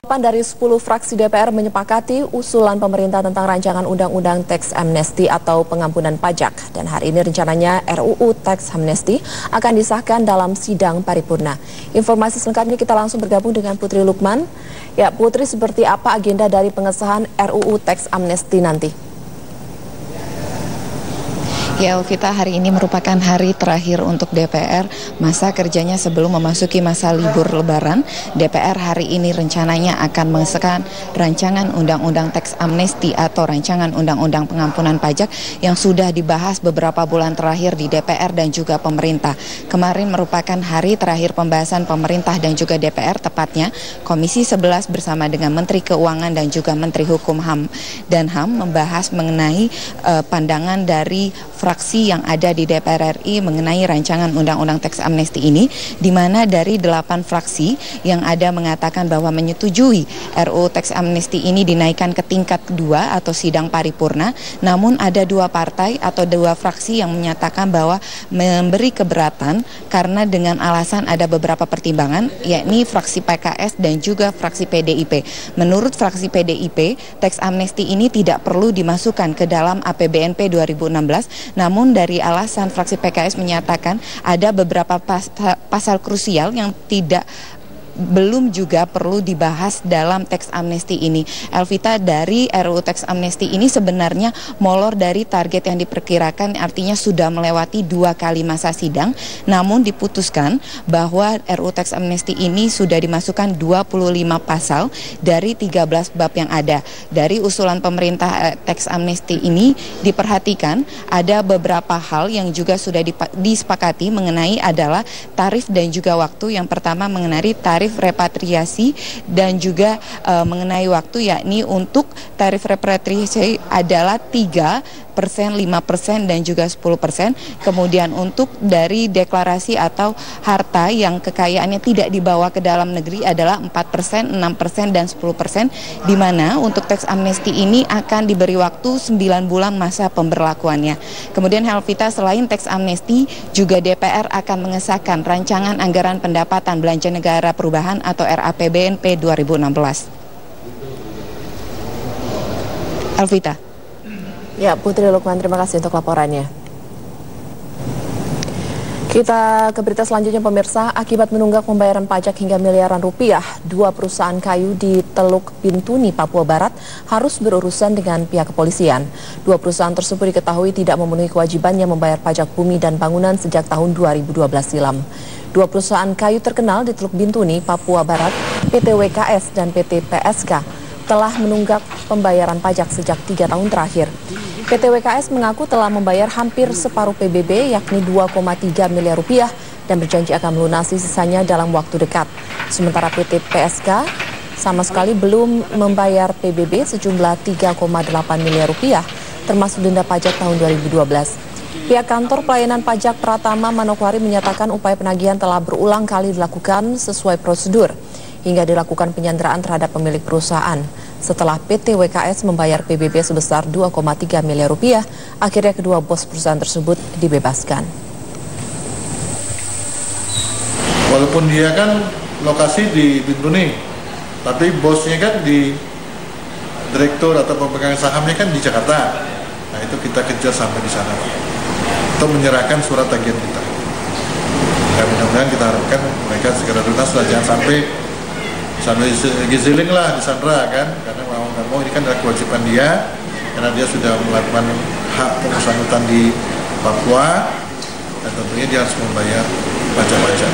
8 dari 10 fraksi DPR menyepakati usulan pemerintah tentang rancangan undang-undang teks amnesti atau pengampunan pajak. Dan hari ini rencananya RUU teks amnesti akan disahkan dalam sidang paripurna. Informasi selengkapnya kita langsung bergabung dengan Putri Lukman. Ya, Putri, seperti apa agenda dari pengesahan RUU teks amnesti nanti? Ya, Elvita, hari ini merupakan hari terakhir untuk DPR masa kerjanya sebelum memasuki masa libur lebaran. DPR hari ini rencananya akan mengesahkan rancangan undang-undang teks amnesti atau rancangan undang-undang pengampunan pajak yang sudah dibahas beberapa bulan terakhir di DPR dan juga pemerintah. Kemarin merupakan hari terakhir pembahasan pemerintah dan juga DPR, tepatnya Komisi 11 bersama dengan Menteri Keuangan dan juga Menteri Hukum dan HAM membahas mengenai pandangan dari fraksi yang ada di DPR RI mengenai rancangan undang-undang teks amnesti ini, di mana dari 8 fraksi yang ada mengatakan bahwa menyetujui RUU teks amnesti ini dinaikkan ke tingkat 2 atau sidang paripurna, namun ada 2 partai atau 2 fraksi yang menyatakan bahwa memberi keberatan karena dengan alasan ada beberapa pertimbangan, yakni fraksi PKS dan juga fraksi PDIP. Menurut fraksi PDIP, teks amnesti ini tidak perlu dimasukkan ke dalam APBNP 2016, namun dari alasan fraksi PKS menyatakan ada beberapa pasal krusial yang belum juga perlu dibahas dalam teks amnesti ini. Elvita, dari RUU teks amnesti ini sebenarnya molor dari target yang diperkirakan, artinya sudah melewati 2 kali masa sidang, namun diputuskan bahwa RUU teks amnesti ini sudah dimasukkan 25 pasal dari 13 bab yang ada. Dari usulan pemerintah teks amnesti ini diperhatikan ada beberapa hal yang juga sudah disepakati mengenai adalah tarif dan juga waktu. Yang pertama mengenai tarif repatriasi dan juga mengenai waktu, yakni untuk tarif repatriasi adalah 3%, 5% dan juga 10%. Kemudian untuk dari deklarasi atau harta yang kekayaannya tidak dibawa ke dalam negeri adalah 4%, 6% dan 10%, di mana untuk teks amnesti ini akan diberi waktu 9 bulan masa pemberlakuannya. Kemudian Helvita, selain teks amnesti, juga DPR akan mengesahkan rancangan anggaran pendapatan belanja negara perubahan atau RAPBNP 2016. Elvita. Ya, Putri Lukman, terima kasih untuk laporannya. Kita ke berita selanjutnya, pemirsa. Akibat menunggak pembayaran pajak hingga miliaran rupiah, 2 perusahaan kayu di Teluk Bintuni, Papua Barat harus berurusan dengan pihak kepolisian. 2 perusahaan tersebut diketahui tidak memenuhi kewajibannya membayar pajak bumi dan bangunan sejak tahun 2012 silam. 2 perusahaan kayu terkenal di Teluk Bintuni, Papua Barat, PT WKS dan PT PSK, telah menunggak pembayaran pajak sejak 3 tahun terakhir. PT WKS mengaku telah membayar hampir separuh PBB, yakni 2,3 miliar rupiah, dan berjanji akan melunasi sisanya dalam waktu dekat. Sementara PT PSK sama sekali belum membayar PBB sejumlah 3,8 miliar rupiah, termasuk denda pajak tahun 2012. Pihak kantor pelayanan pajak Pratama Manokwari menyatakan upaya penagihan telah berulang kali dilakukan sesuai prosedur, hingga dilakukan penyanderaan terhadap pemilik perusahaan. Setelah PT WKS membayar PBB sebesar 2,3 miliar rupiah, akhirnya kedua bos perusahaan tersebut dibebaskan. Walaupun dia kan lokasi di Bintuni, tapi bosnya kan di direktur atau pemegang sahamnya kan di Jakarta. Nah, itu kita kejar sampai di sana untuk menyerahkan surat tagihan kita. Ya, mudah-mudahan kita harapkan mereka segera lunas lah, jangan sampai giziling lah di Sandra kan, karena mau nggak mau ini kan adalah kewajiban dia, karena dia sudah melakukan hak bersangkutan di Papua dan tentunya dia harus membayar pajak-pajak.